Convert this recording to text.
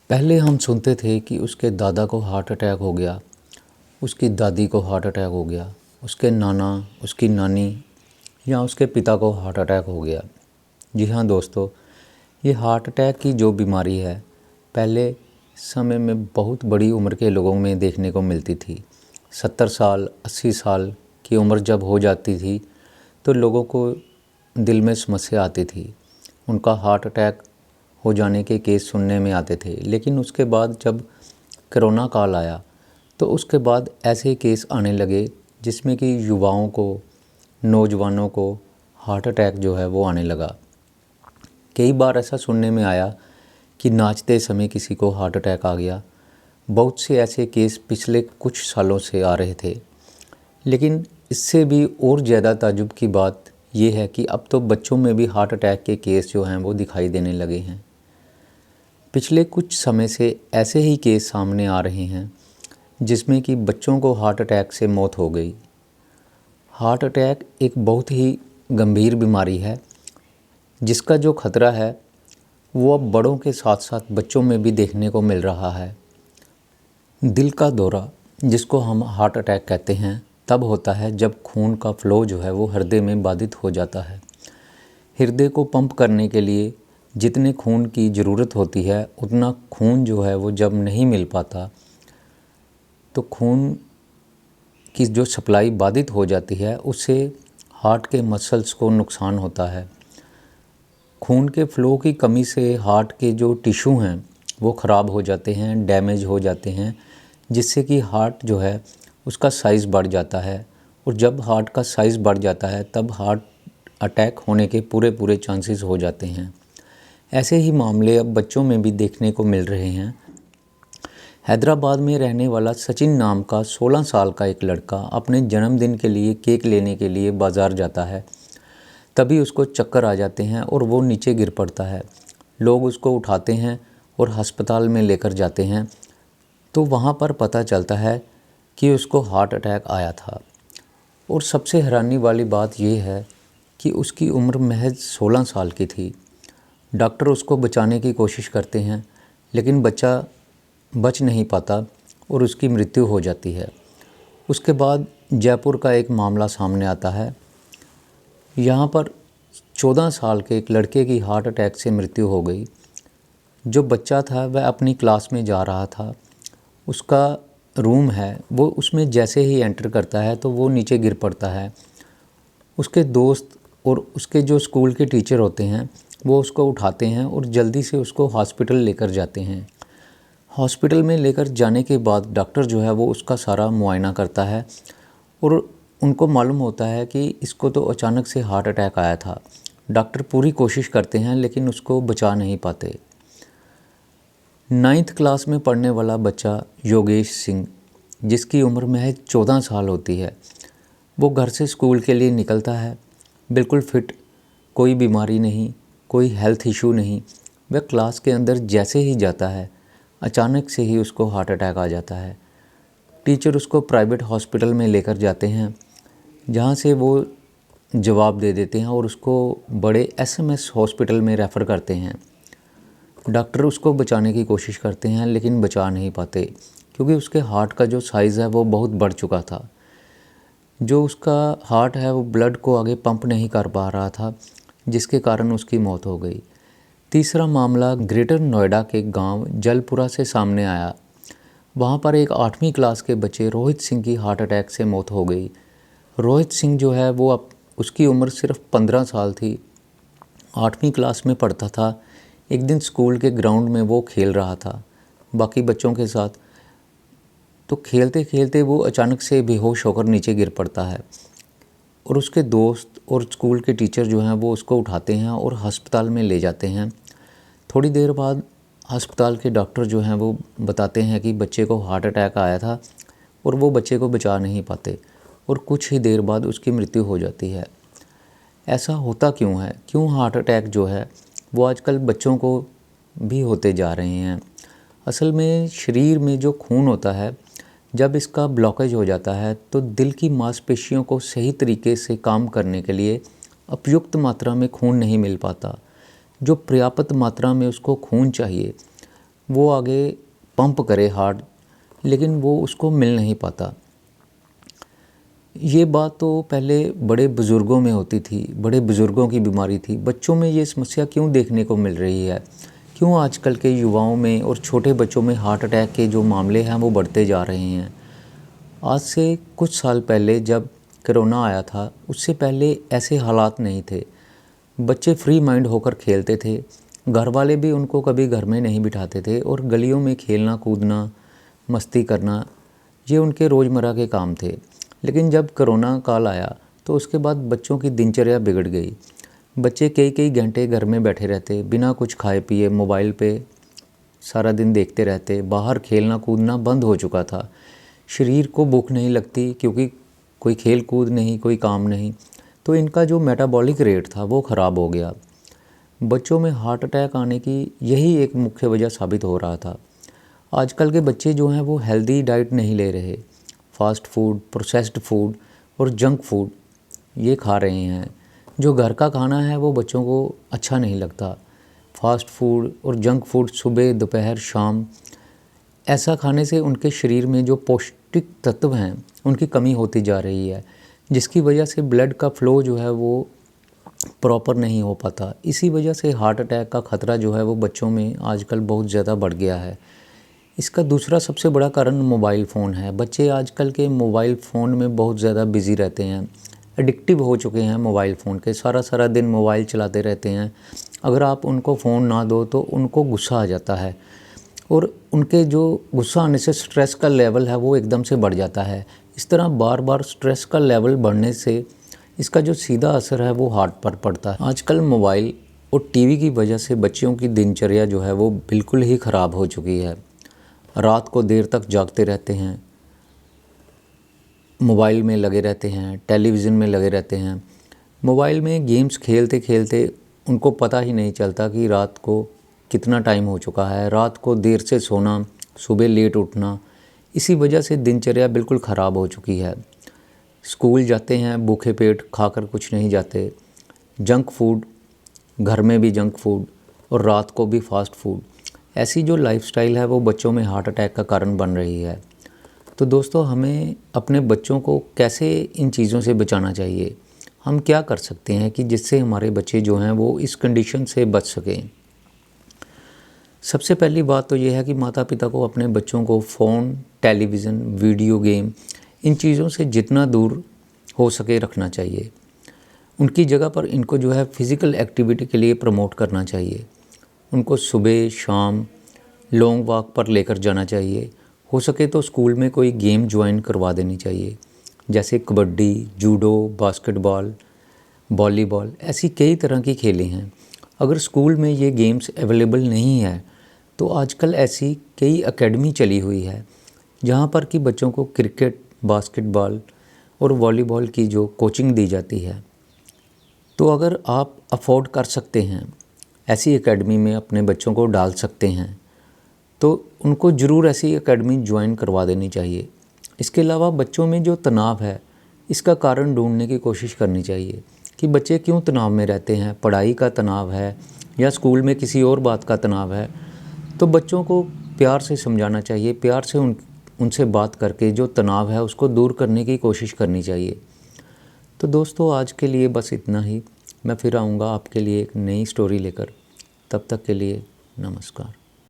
पहले हम सुनते थे कि उसके दादा को हार्ट अटैक हो गया, उसकी दादी को हार्ट अटैक हो गया, उसके नाना, उसकी नानी या उसके पिता को हार्ट अटैक हो गया। जी हाँ दोस्तों, ये हार्ट अटैक की जो बीमारी है पहले समय में बहुत बड़ी उम्र के लोगों में देखने को मिलती थी। 70 साल 80 साल की उम्र जब हो जाती थी तो लोगों को दिल में समस्या आती थी, उनका हार्ट अटैक हो जाने के केस सुनने में आते थे। लेकिन उसके बाद जब कोरोना काल आया तो उसके बाद ऐसे केस आने लगे जिसमें कि युवाओं को, नौजवानों को हार्ट अटैक जो है वो आने लगा। कई बार ऐसा सुनने में आया कि नाचते समय किसी को हार्ट अटैक आ गया। बहुत से ऐसे केस पिछले कुछ सालों से आ रहे थे। लेकिन इससे भी और ज़्यादा ताज्जुब की बात ये है कि अब तो बच्चों में भी हार्ट अटैक के केस जो हैं वो दिखाई देने लगे हैं। पिछले कुछ समय से ऐसे ही केस सामने आ रहे हैं जिसमें कि बच्चों को हार्ट अटैक से मौत हो गई। हार्ट अटैक एक बहुत ही गंभीर बीमारी है जिसका जो खतरा है वो अब बड़ों के साथ साथ बच्चों में भी देखने को मिल रहा है। दिल का दौरा, जिसको हम हार्ट अटैक कहते हैं, तब होता है जब खून का फ्लो जो है वो हृदय में बाधित हो जाता है। हृदय को पंप करने के लिए जितने खून की ज़रूरत होती है उतना खून जो है वो जब नहीं मिल पाता तो खून की जो सप्लाई बाधित हो जाती है उससे हार्ट के मसल्स को नुकसान होता है। खून के फ्लो की कमी से हार्ट के जो टिश्यू हैं वो ख़राब हो जाते हैं, डैमेज हो जाते हैं, जिससे कि हार्ट जो है उसका साइज़ बढ़ जाता है। और जब हार्ट का साइज़ बढ़ जाता है तब हार्ट अटैक होने के पूरे चांसेस हो जाते हैं। ऐसे ही मामले अब बच्चों में भी देखने को मिल रहे हैं। हैदराबाद में रहने वाला सचिन नाम का 16 साल का एक लड़का अपने जन्मदिन के लिए केक लेने के लिए बाज़ार जाता है। तभी उसको चक्कर आ जाते हैं और वो नीचे गिर पड़ता है। लोग उसको उठाते हैं और अस्पताल में लेकर जाते हैं तो वहाँ पर पता चलता है कि उसको हार्ट अटैक आया था। और सबसे हैरानी वाली बात यह है कि उसकी उम्र महज 16 साल की थी। डॉक्टर उसको बचाने की कोशिश करते हैं लेकिन बच्चा बच नहीं पाता और उसकी मृत्यु हो जाती है। उसके बाद जयपुर का एक मामला सामने आता है। यहाँ पर 14 साल के एक लड़के की हार्ट अटैक से मृत्यु हो गई। जो बच्चा था वह अपनी क्लास में जा रहा था, उसका रूम है, वो उसमें जैसे ही एंटर करता है तो वो नीचे गिर पड़ता है। उसके दोस्त और उसके जो स्कूल के टीचर होते हैं वो उसको उठाते हैं और जल्दी से उसको हॉस्पिटल लेकर जाते हैं। हॉस्पिटल में लेकर जाने के बाद डॉक्टर जो है वो उसका सारा मुआयना करता है और उनको मालूम होता है कि इसको तो अचानक से हार्ट अटैक आया था। डॉक्टर पूरी कोशिश करते हैं लेकिन उसको बचा नहीं पाते। 9th क्लास में पढ़ने वाला बच्चा योगेश सिंह, जिसकी उम्र महज 14 साल होती है, वो घर से स्कूल के लिए निकलता है, बिल्कुल फिट, कोई बीमारी नहीं, कोई हेल्थ इशू नहीं। वह क्लास के अंदर जैसे ही जाता है अचानक से ही उसको हार्ट अटैक आ जाता है। टीचर उसको प्राइवेट हॉस्पिटल में लेकर जाते हैं जहाँ से वो जवाब दे देते हैं और उसको बड़े एसएमएस हॉस्पिटल में रेफ़र करते हैं। डॉक्टर उसको बचाने की कोशिश करते हैं लेकिन बचा नहीं पाते क्योंकि उसके हार्ट का जो साइज़ है वो बहुत बढ़ चुका था। जो उसका हार्ट है वो ब्लड को आगे पंप नहीं कर पा रहा था, जिसके कारण उसकी मौत हो गई। तीसरा मामला ग्रेटर नोएडा के गांव जलपुरा से सामने आया। वहां पर एक 8वीं क्लास के बच्चे रोहित सिंह की हार्ट अटैक से मौत हो गई। रोहित सिंह जो है वो अब उसकी उम्र सिर्फ 15 साल थी, 8वीं क्लास में पढ़ता था। एक दिन स्कूल के ग्राउंड में वो खेल रहा था बाकी बच्चों के साथ, तो खेलते खेलते वो अचानक से बेहोश होकर नीचे गिर पड़ता है और उसके दोस्त और स्कूल के टीचर जो हैं वो उसको उठाते हैं और अस्पताल में ले जाते हैं। थोड़ी देर बाद अस्पताल के डॉक्टर जो हैं वो बताते हैं कि बच्चे को हार्ट अटैक आया था और वो बच्चे को बचा नहीं पाते और कुछ ही देर बाद उसकी मृत्यु हो जाती है। ऐसा होता क्यों है? क्यों हार्ट अटैक जो है वो आजकल बच्चों को भी होते जा रहे हैं? असल में शरीर में जो खून होता है, जब इसका ब्लॉकेज हो जाता है तो दिल की मांसपेशियों को सही तरीके से काम करने के लिए उपयुक्त मात्रा में खून नहीं मिल पाता। जो पर्याप्त मात्रा में उसको खून चाहिए वो आगे पंप करे हार्ट, लेकिन वो उसको मिल नहीं पाता। ये बात तो पहले बड़े बुज़ुर्गों में होती थी, बड़े बुज़ुर्गों की बीमारी थी। बच्चों में ये समस्या क्यों देखने को मिल रही है? क्यों आजकल के युवाओं में और छोटे बच्चों में हार्ट अटैक के जो मामले हैं वो बढ़ते जा रहे हैं? आज से कुछ साल पहले जब कोरोना आया था, उससे पहले ऐसे हालात नहीं थे। बच्चे फ्री माइंड होकर खेलते थे, घर वाले भी उनको कभी घर में नहीं बिठाते थे और गलियों में खेलना कूदना, मस्ती करना, ये उनके रोज़मर्रा के काम थे। लेकिन जब कोरोना काल आया तो उसके बाद बच्चों की दिनचर्या बिगड़ गई। बच्चे कई कई घंटे घर में बैठे रहते, बिना कुछ खाए पिए मोबाइल पे सारा दिन देखते रहते। बाहर खेलना कूदना बंद हो चुका था। शरीर को भूख नहीं लगती क्योंकि कोई खेल कूद नहीं, कोई काम नहीं, तो इनका जो मेटाबॉलिक रेट था वो ख़राब हो गया। बच्चों में हार्ट अटैक आने की यही एक मुख्य वजह साबित हो रहा था। आजकल के बच्चे जो हैं वो हेल्दी डाइट नहीं ले रहे, फास्ट फूड, प्रोसेस्ड फूड और जंक फूड ये खा रहे हैं। जो घर का खाना है वो बच्चों को अच्छा नहीं लगता। फास्ट फूड और जंक फूड सुबह, दोपहर, शाम, ऐसा खाने से उनके शरीर में जो पौष्टिक तत्व हैं उनकी कमी होती जा रही है, जिसकी वजह से ब्लड का फ़्लो जो है वो प्रॉपर नहीं हो पाता। इसी वजह से हार्ट अटैक का ख़तरा जो है वो बच्चों में आजकल बहुत ज़्यादा बढ़ गया है। इसका दूसरा सबसे बड़ा कारण मोबाइल फ़ोन है। बच्चे आजकल के मोबाइल फ़ोन में बहुत ज़्यादा बिज़ी रहते हैं, एडिक्टिव हो चुके हैं मोबाइल फ़ोन के। सारा सारा दिन मोबाइल चलाते रहते हैं। अगर आप उनको फ़ोन ना दो तो उनको गुस्सा आ जाता है और उनके जो गुस्सा आने से स्ट्रेस का लेवल है वो एकदम से बढ़ जाता है। इस तरह बार बार स्ट्रेस का लेवल बढ़ने से इसका जो सीधा असर है वो हार्ट पर पड़ता है। आजकल मोबाइल और टीवी की वजह से बच्चों की दिनचर्या जो है वो बिल्कुल ही ख़राब हो चुकी है। रात को देर तक जागते रहते हैं, मोबाइल में लगे रहते हैं, टेलीविज़न में लगे रहते हैं। मोबाइल में गेम्स खेलते खेलते उनको पता ही नहीं चलता कि रात को कितना टाइम हो चुका है। रात को देर से सोना, सुबह लेट उठना, इसी वजह से दिनचर्या बिल्कुल ख़राब हो चुकी है। स्कूल जाते हैं भूखे पेट, खाकर कुछ नहीं जाते। जंक फूड, घर में भी जंक फूड और रात को भी फास्ट फूड। ऐसी जो लाइफस्टाइल है वो बच्चों में हार्ट अटैक का कारण बन रही है। तो दोस्तों, हमें अपने बच्चों को कैसे इन चीज़ों से बचाना चाहिए? हम क्या कर सकते हैं कि जिससे हमारे बच्चे जो हैं वो इस कंडीशन से बच सकें? सबसे पहली बात तो ये है कि माता पिता को अपने बच्चों को फ़ोन, टेलीविज़न, वीडियो गेम, इन चीज़ों से जितना दूर हो सके रखना चाहिए। उनकी जगह पर इनको जो है फ़िज़िकल एक्टिविटी के लिए प्रमोट करना चाहिए। उनको सुबह शाम लॉन्ग वॉक पर लेकर जाना चाहिए। हो सके तो स्कूल में कोई गेम ज्वाइन करवा देनी चाहिए, जैसे कबड्डी, जूडो, बास्केटबॉल, वॉलीबॉल, ऐसी कई तरह की खेलें हैं। अगर स्कूल में ये गेम्स अवेलेबल नहीं है तो आजकल ऐसी कई एकेडमी चली हुई है जहाँ पर कि बच्चों को क्रिकेट, बास्केटबॉल और वॉलीबॉल की जो कोचिंग दी जाती है। तो अगर आप अफोर्ड कर सकते हैं, ऐसी एकेडमी में अपने बच्चों को डाल सकते हैं, तो उनको ज़रूर ऐसी एकेडमी ज्वाइन करवा देनी चाहिए। इसके अलावा बच्चों में जो तनाव है, इसका कारण ढूंढने की कोशिश करनी चाहिए कि बच्चे क्यों तनाव में रहते हैं। पढ़ाई का तनाव है या स्कूल में किसी और बात का तनाव है, तो बच्चों को प्यार से समझाना चाहिए। प्यार से उनसे बात करके जो तनाव है उसको दूर करने की कोशिश करनी चाहिए। तो दोस्तों, आज के लिए बस इतना ही। मैं फिर आऊँगा आपके लिए एक नई स्टोरी लेकर। तब तक के लिए नमस्कार।